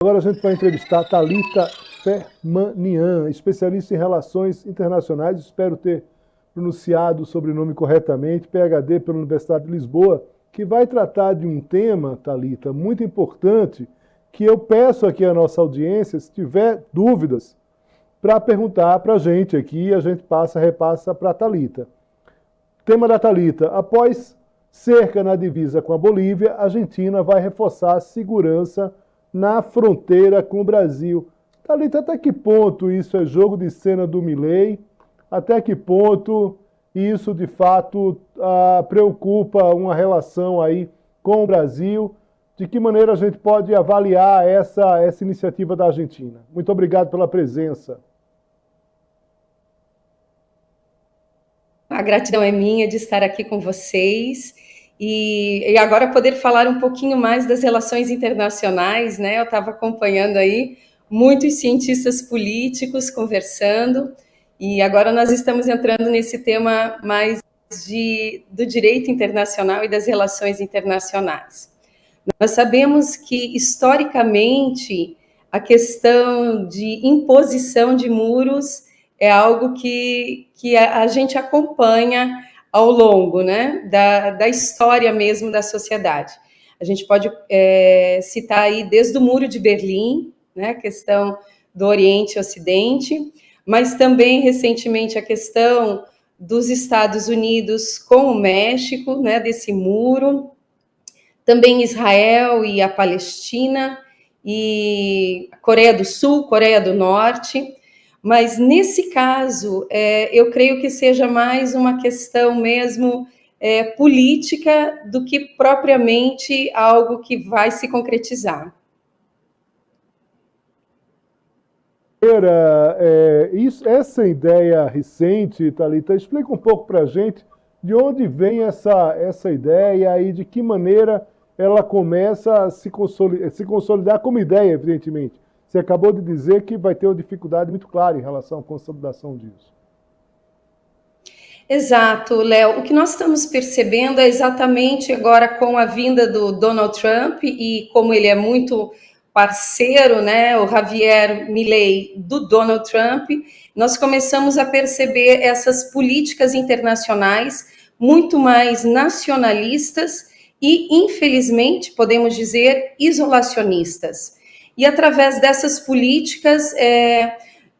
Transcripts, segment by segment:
Agora a gente vai entrevistar Thalita Fermanian, especialista em relações internacionais, espero ter pronunciado o sobrenome corretamente, PhD pela Universidade de Lisboa, que vai tratar de um tema, Thalita, muito importante, que eu peço aqui à nossa audiência, se tiver dúvidas, para perguntar para a gente aqui, a gente repassa para a Thalita. Tema da Thalita: após cerca na divisa com a Bolívia, a Argentina vai reforçar a segurança na fronteira com o Brasil. Thalita, até que ponto isso é jogo de cena do Milei? Até que ponto isso, de fato, preocupa uma relação aí com o Brasil? De que maneira a gente pode avaliar essa iniciativa da Argentina? Muito obrigado pela presença. A gratidão é minha de estar aqui com vocês e agora poder falar um pouquinho mais das relações internacionais, né? Eu estava acompanhando aí muitos cientistas políticos conversando e agora nós estamos entrando nesse tema mais do direito internacional e das relações internacionais. Nós sabemos que, historicamente, a questão de imposição de muros é algo que a gente acompanha ao longo, né, da história mesmo da sociedade. A gente pode citar aí desde o Muro de Berlim, né, a questão do Oriente e Ocidente, mas também, recentemente, a questão dos Estados Unidos com o México, né, desse muro, também Israel e a Palestina, e a Coreia do Sul, Coreia do Norte. Mas, nesse caso, eu creio que seja mais uma questão mesmo política do que propriamente algo que vai se concretizar. Essa ideia recente, Thalita, explica um pouco para a gente de onde vem essa ideia e de que maneira ela começa a se consolidar como ideia, evidentemente. Você acabou de dizer que vai ter uma dificuldade muito clara em relação à consolidação disso. Exato, Léo. O que nós estamos percebendo é exatamente agora com a vinda do Donald Trump e como ele é muito parceiro, né, o Javier Milei do Donald Trump, nós começamos a perceber essas políticas internacionais muito mais nacionalistas e, infelizmente, podemos dizer, isolacionistas. E através dessas políticas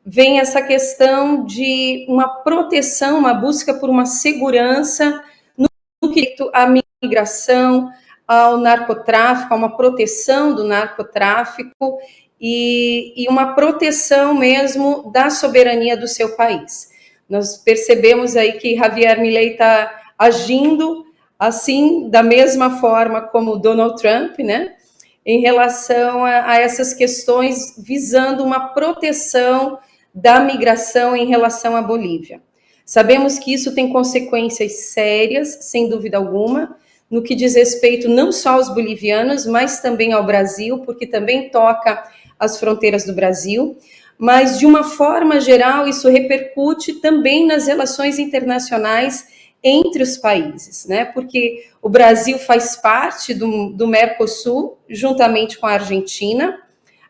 vem essa questão de uma proteção, uma busca por uma segurança no quesito à migração, ao narcotráfico, a uma proteção do narcotráfico e uma proteção mesmo da soberania do seu país. Nós percebemos aí que Javier Milei está agindo assim, da mesma forma como Donald Trump, né? Em relação a essas questões visando uma proteção da migração em relação à Bolívia. Sabemos que isso tem consequências sérias, sem dúvida alguma, no que diz respeito não só aos bolivianos, mas também ao Brasil, porque também toca as fronteiras do Brasil, mas de uma forma geral isso repercute também nas relações internacionais entre os países, né? Porque o Brasil faz parte do Mercosul, juntamente com a Argentina.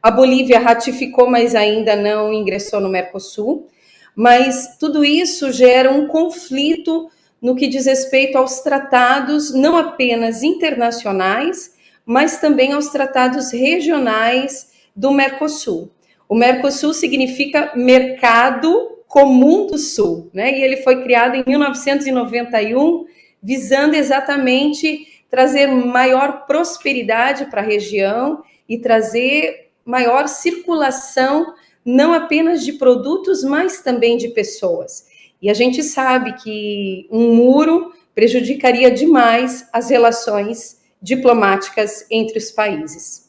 A Bolívia ratificou, mas ainda não ingressou no Mercosul. Mas tudo isso gera um conflito no que diz respeito aos tratados, não apenas internacionais, mas também aos tratados regionais do Mercosul. O Mercosul significa Mercado Comum do Sul, né? E ele foi criado em 1991, visando exatamente trazer maior prosperidade para a região e trazer maior circulação, não apenas de produtos, mas também de pessoas. E a gente sabe que um muro prejudicaria demais as relações diplomáticas entre os países.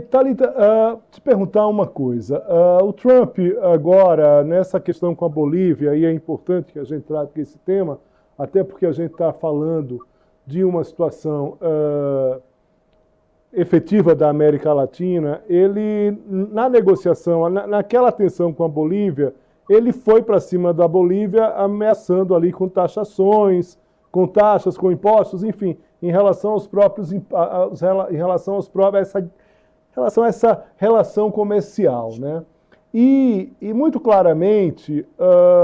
Thalita, te perguntar uma coisa. O Trump agora, nessa questão com a Bolívia, e é importante que a gente trate esse tema, até porque a gente está falando de uma situação efetiva da América Latina, ele, na negociação, naquela tensão com a Bolívia, ele foi para cima da Bolívia ameaçando ali com taxações, com taxas, com impostos, enfim, em relação aos próprios, essa relação a essa relação comercial, né? E muito claramente,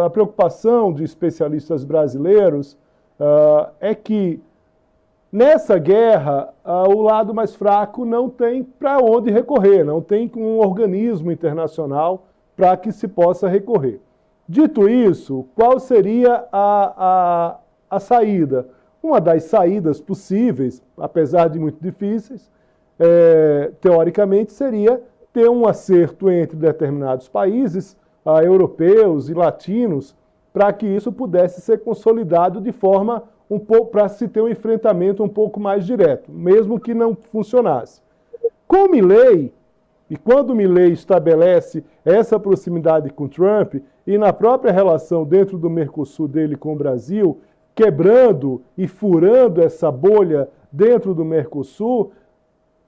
a preocupação de especialistas brasileiros é que nessa guerra, o lado mais fraco não tem para onde recorrer, não tem um organismo internacional para que se possa recorrer. Dito isso, qual seria a saída? Uma das saídas possíveis, apesar de muito difíceis, teoricamente, seria ter um acerto entre determinados países, europeus e latinos, para que isso pudesse ser consolidado de forma um pouco para se ter um enfrentamento um pouco mais direto, mesmo que não funcionasse. Com Milei, e quando Milei estabelece essa proximidade com Trump, e na própria relação dentro do Mercosul dele com o Brasil, quebrando e furando essa bolha dentro do Mercosul,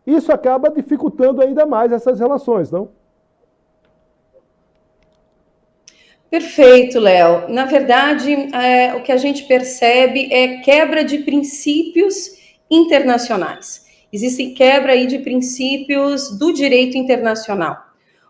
isso acaba dificultando ainda mais essas relações, não? Perfeito, Léo. Na verdade, o que a gente percebe é quebra de princípios internacionais. Existe quebra aí de princípios do direito internacional.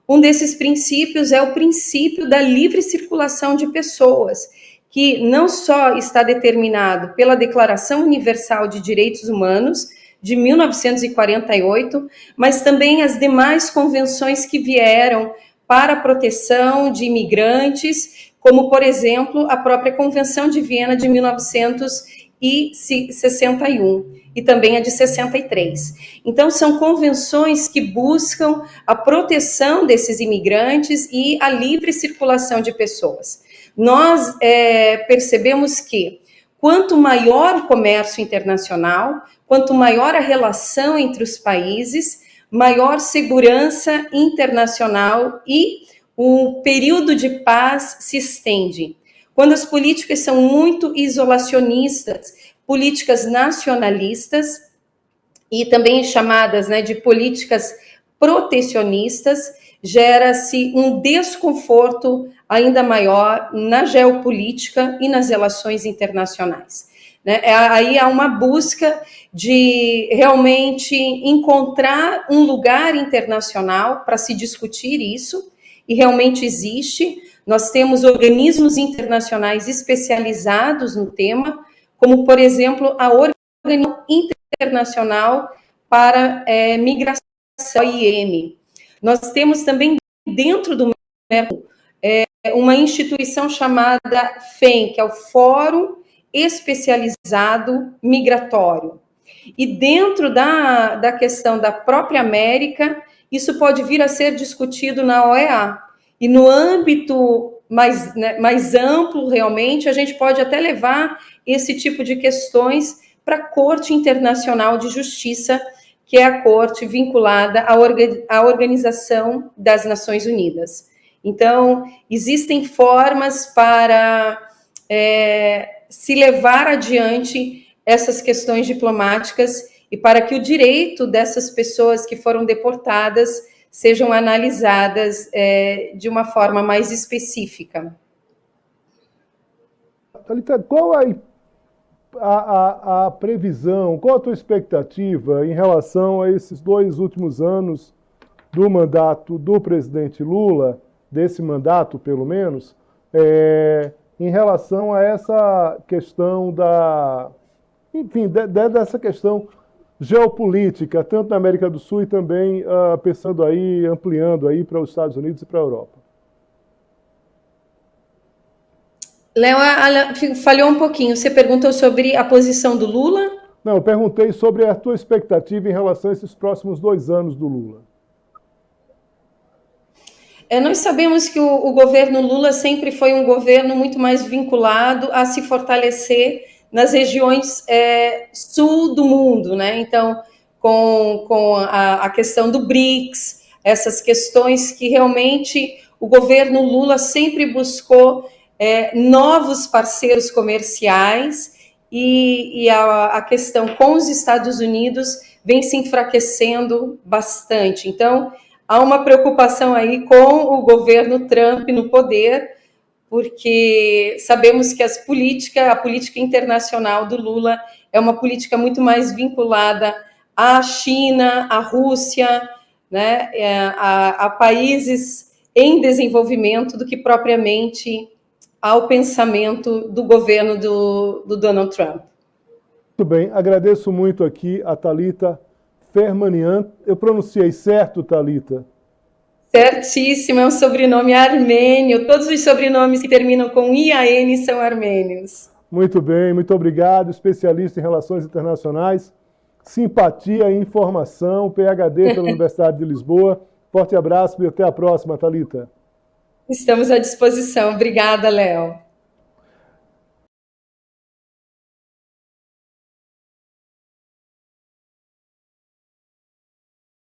Um desses princípios é o princípio da livre circulação de pessoas, que não só está determinado pela Declaração Universal de Direitos Humanos, de 1948, mas também as demais convenções que vieram para a proteção de imigrantes, como, por exemplo, a própria Convenção de Viena de 1961 e também a de 63. Então, são convenções que buscam a proteção desses imigrantes e a livre circulação de pessoas. Nós percebemos que quanto maior o comércio internacional, quanto maior a relação entre os países, maior segurança internacional e o período de paz se estende. Quando as políticas são muito isolacionistas, políticas nacionalistas e também chamadas de políticas protecionistas, gera-se um desconforto ainda maior na geopolítica e nas relações internacionais. Aí há uma busca de realmente encontrar um lugar internacional para se discutir isso, e realmente existe. Nós temos organismos internacionais especializados no tema, como, por exemplo, a Organização Internacional para Migração, a OIM. Nós temos também dentro do Mercosul uma instituição chamada FEM, que é o Fórum Especializado Migratório. E dentro da questão da própria América, isso pode vir a ser discutido na OEA. E no âmbito mais amplo, realmente, a gente pode até levar esse tipo de questões para a Corte Internacional de Justiça, que é a corte vinculada à Organização das Nações Unidas. Então, existem formas para se levar adiante essas questões diplomáticas e para que o direito dessas pessoas que foram deportadas sejam analisadas de uma forma mais específica. Thalita, qual a previsão, qual a tua expectativa em relação a esses 2 últimos anos do mandato do presidente Lula, desse mandato pelo menos, em relação a essa questão dessa questão geopolítica, tanto na América do Sul e também pensando aí, ampliando aí para os Estados Unidos e para a Europa? Léo, falhou um pouquinho. Você perguntou sobre a posição do Lula? Não, eu perguntei sobre a tua expectativa em relação a esses próximos 2 anos do Lula. Nós sabemos que o governo Lula sempre foi um governo muito mais vinculado a se fortalecer nas regiões sul do mundo, né? Então, com a questão do BRICS, essas questões que realmente o governo Lula sempre buscou novos parceiros comerciais e a questão com os Estados Unidos vem se enfraquecendo bastante. Então, há uma preocupação aí com o governo Trump no poder, porque sabemos que a política internacional do Lula é uma política muito mais vinculada à China, à Rússia, né, a países em desenvolvimento do que propriamente ao pensamento do governo do Donald Trump. Muito bem, agradeço muito aqui a Thalita Fermanian. Eu pronunciei certo, Thalita? Certíssimo, é um sobrenome armênio. Todos os sobrenomes que terminam com IAN são armênios. Muito bem, muito obrigado. Especialista em relações internacionais, simpatia e informação, PhD pela Universidade de Lisboa. Forte abraço e até a próxima, Thalita. Estamos à disposição. Obrigada, Léo.